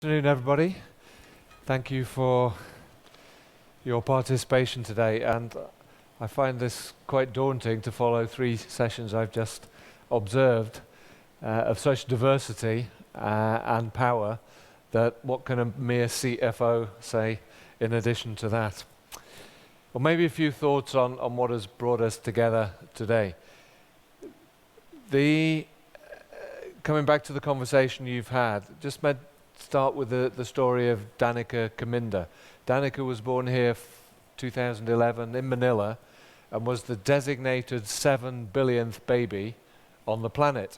Good afternoon, everybody. Thank you for your participation today, and I find this quite daunting to follow 3 sessions I've just observed of such diversity and power that what can a mere CFO say in addition to that? Well, maybe a few thoughts on what has brought us together today. Coming back to the conversation you've had, start with the story of Danica Kaminda. Danica was born here 2011 in Manila and was the designated 7 billionth baby on the planet.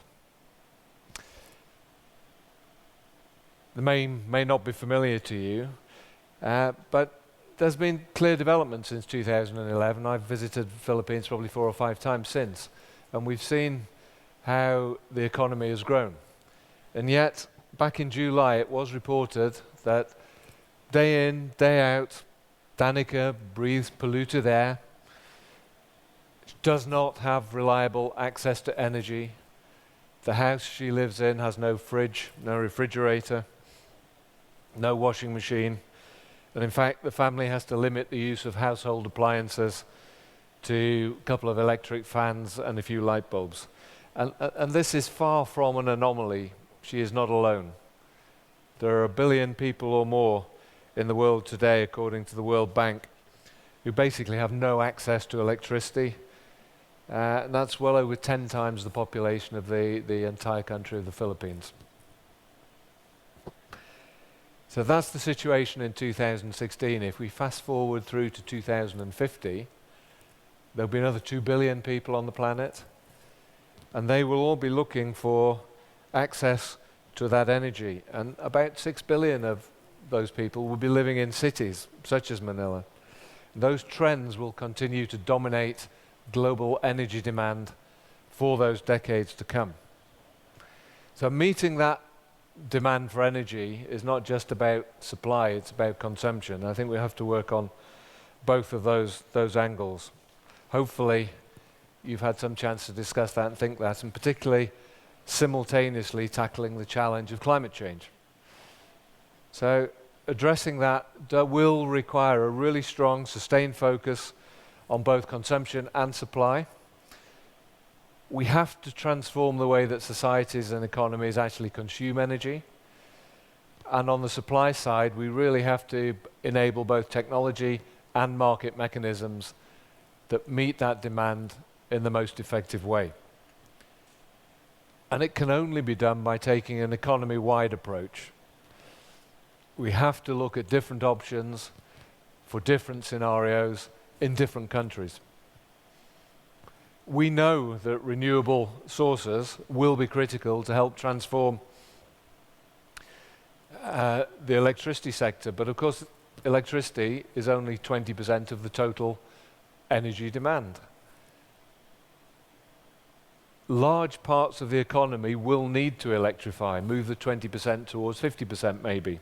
The name may not be familiar to you, but there's been clear development since 2011. I've visited the Philippines probably 4 or 5 times since, and we've seen how the economy has grown. And yet, back in July, it was reported that day in, day out, Danica breathes polluted air, does not have reliable access to energy. The house she lives in has no fridge, no refrigerator, no washing machine. And in fact, the family has to limit the use of household appliances to a couple of electric fans and a few light bulbs. And this is far from an anomaly. She is not alone. There are 1 billion people or more in the world today, according to the World Bank, who basically have no access to electricity. And that's well over 10 times the population of the entire country of the Philippines. So that's the situation in 2016. If we fast forward through to 2050, there'll be another 2 billion people on the planet, and they will all be looking for access to that energy. And about 6 billion of those people will be living in cities, such as Manila. Those trends will continue to dominate global energy demand for those decades to come. So meeting that demand for energy is not just about supply, it's about consumption. I think we have to work on both of those angles. Hopefully, you've had some chance to discuss that and think that, and particularly simultaneously tackling the challenge of climate change. So addressing that will require a really strong, sustained focus on both consumption and supply. We have to transform the way that societies and economies actually consume energy. And on the supply side, we really have to enable both technology and market mechanisms that meet that demand in the most effective way. And it can only be done by taking an economy-wide approach. We have to look at different options for different scenarios in different countries. We know that renewable sources will be critical to help transform the electricity sector, but of course electricity is only 20% of the total energy demand. Large parts of the economy will need to electrify, move the 20% towards 50% maybe,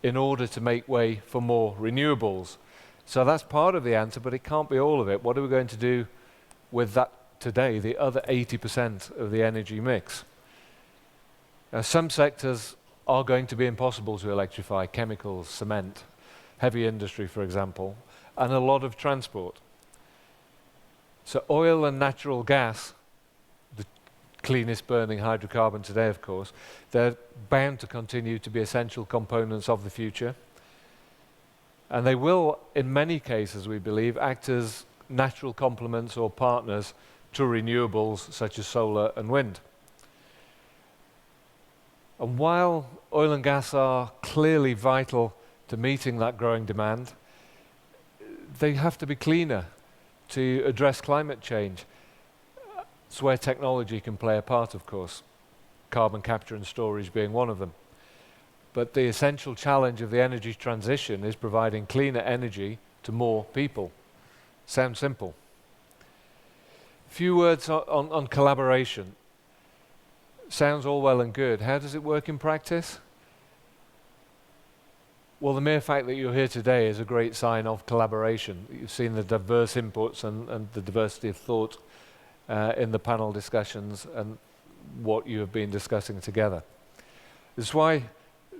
in order to make way for more renewables. So that's part of the answer, but it can't be all of it. What are we going to do with that today, the other 80% of the energy mix? Now, some sectors are going to be impossible to electrify: chemicals, cement, heavy industry, for example, and a lot of transport. So oil and natural gas, the cleanest burning hydrocarbon today, of course, they're bound to continue to be essential components of the future. And they will, in many cases, we believe, act as natural complements or partners to renewables such as solar and wind. And while oil and gas are clearly vital to meeting that growing demand, they have to be cleaner to address climate change. It's where technology can play a part, of course, carbon capture and storage being one of them. But the essential challenge of the energy transition is providing cleaner energy to more people. Sounds simple. A few words on collaboration. Sounds all well and good. How does it work in practice? Well, the mere fact that you're here today is a great sign of collaboration. You've seen the diverse inputs and the diversity of thought in the panel discussions and what you have been discussing together. This is why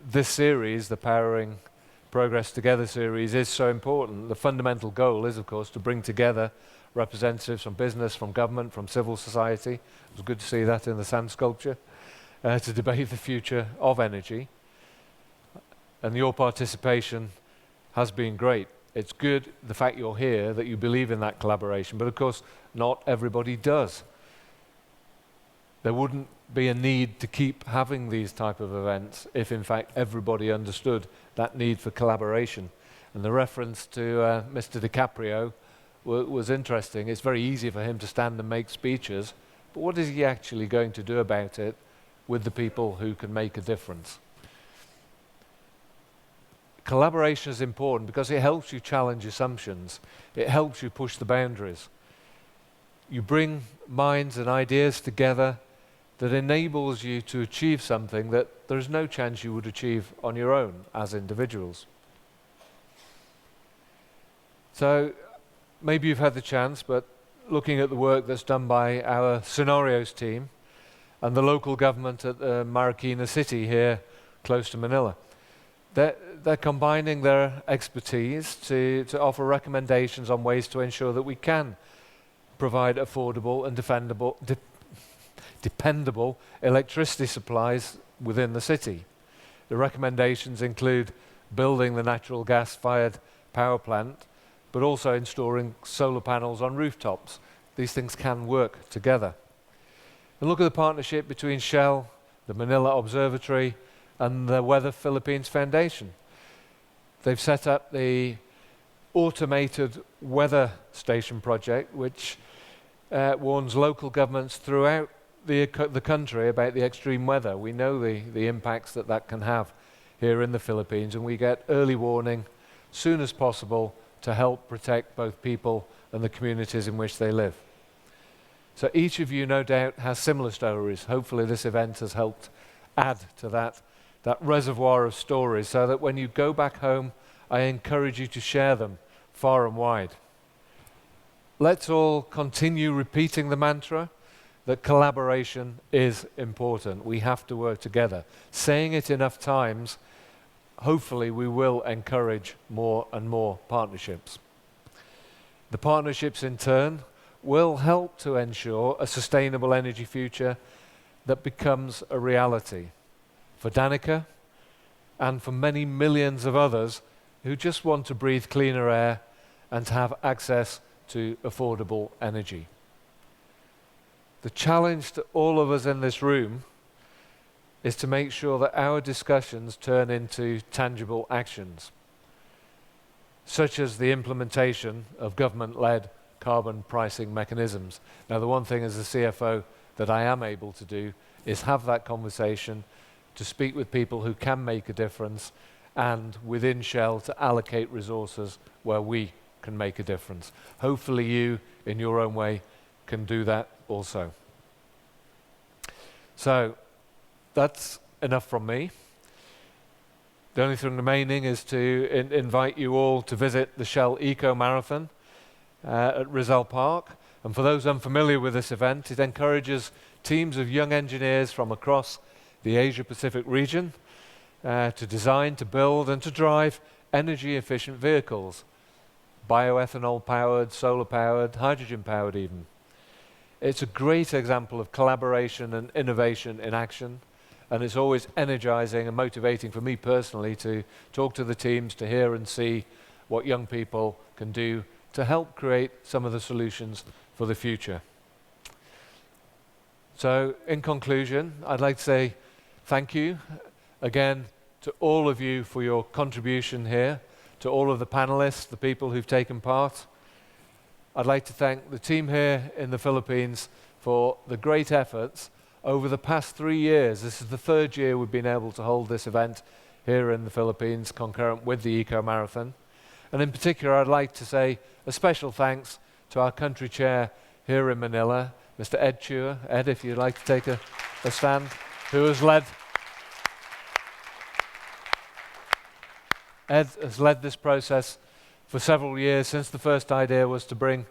this series, the Powering Progress Together series, is so important. The fundamental goal is, of course, to bring together representatives from business, from government, from civil society. It was good to see that in the sand sculpture, to debate the future of energy. And your participation has been great. It's good, the fact you're here, that you believe in that collaboration, but of course, not everybody does. There wouldn't be a need to keep having these type of events if, in fact, everybody understood that need for collaboration. And the reference to Mr. DiCaprio was interesting. It's very easy for him to stand and make speeches, but what is he actually going to do about it with the people who can make a difference? Collaboration is important because it helps you challenge assumptions. It helps you push the boundaries. You bring minds and ideas together that enables you to achieve something that there's no chance you would achieve on your own as individuals. So maybe you've had the chance, but looking at the work that's done by our scenarios team and the local government at Marikina City here close to Manila, they're combining their expertise to offer recommendations on ways to ensure that we can provide affordable and dependable electricity supplies within the city. The recommendations include building the natural gas-fired power plant, but also installing solar panels on rooftops. These things can work together. And look at the partnership between Shell, the Manila Observatory, and the Weather Philippines Foundation. They've set up the automated weather station project, which warns local governments throughout the country about the extreme weather. We know the impacts that can have here in the Philippines, and we get early warning soon as possible to help protect both people and the communities in which they live. So each of you, no doubt, has similar stories. Hopefully this event has helped add to that reservoir of stories, so that when you go back home, I encourage you to share them far and wide. Let's all continue repeating the mantra that collaboration is important. We have to work together. Saying it enough times, hopefully we will encourage more and more partnerships. The partnerships in turn will help to ensure a sustainable energy future that becomes a reality for Danica and for many millions of others who just want to breathe cleaner air and to have access to affordable energy. The challenge to all of us in this room is to make sure that our discussions turn into tangible actions, such as the implementation of government-led carbon pricing mechanisms. Now, the one thing as a CFO that I am able to do is have that conversation, to speak with people who can make a difference, and within Shell to allocate resources where we can make a difference. Hopefully you, in your own way, can do that also. So that's enough from me. The only thing remaining is to invite you all to visit the Shell Eco Marathon at Rizal Park. And for those unfamiliar with this event, it encourages teams of young engineers from across the Asia-Pacific region to design, to build, and to drive energy-efficient vehicles, bioethanol-powered, solar-powered, hydrogen-powered even. It's a great example of collaboration and innovation in action, and it's always energizing and motivating for me personally to talk to the teams, to hear and see what young people can do to help create some of the solutions for the future. So, in conclusion, I'd like to say thank you again to all of you for your contribution here, to all of the panelists, the people who've taken part. I'd like to thank the team here in the Philippines for the great efforts over the past 3 years. This is the third year we've been able to hold this event here in the Philippines, concurrent with the Eco Marathon. And in particular, I'd like to say a special thanks to our country chair here in Manila, Mr. Ed Chua. Ed, if you'd like to take a stand, who has led this process for several years, since the first idea was to bring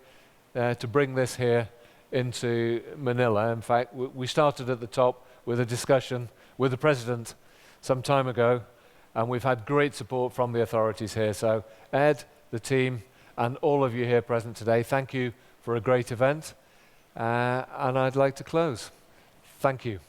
this here into Manila. In fact, we started at the top with a discussion with the president some time ago and we've had great support from the authorities here. So Ed, the team, and all of you here present today, thank you for a great event. And I'd like to close. Thank you.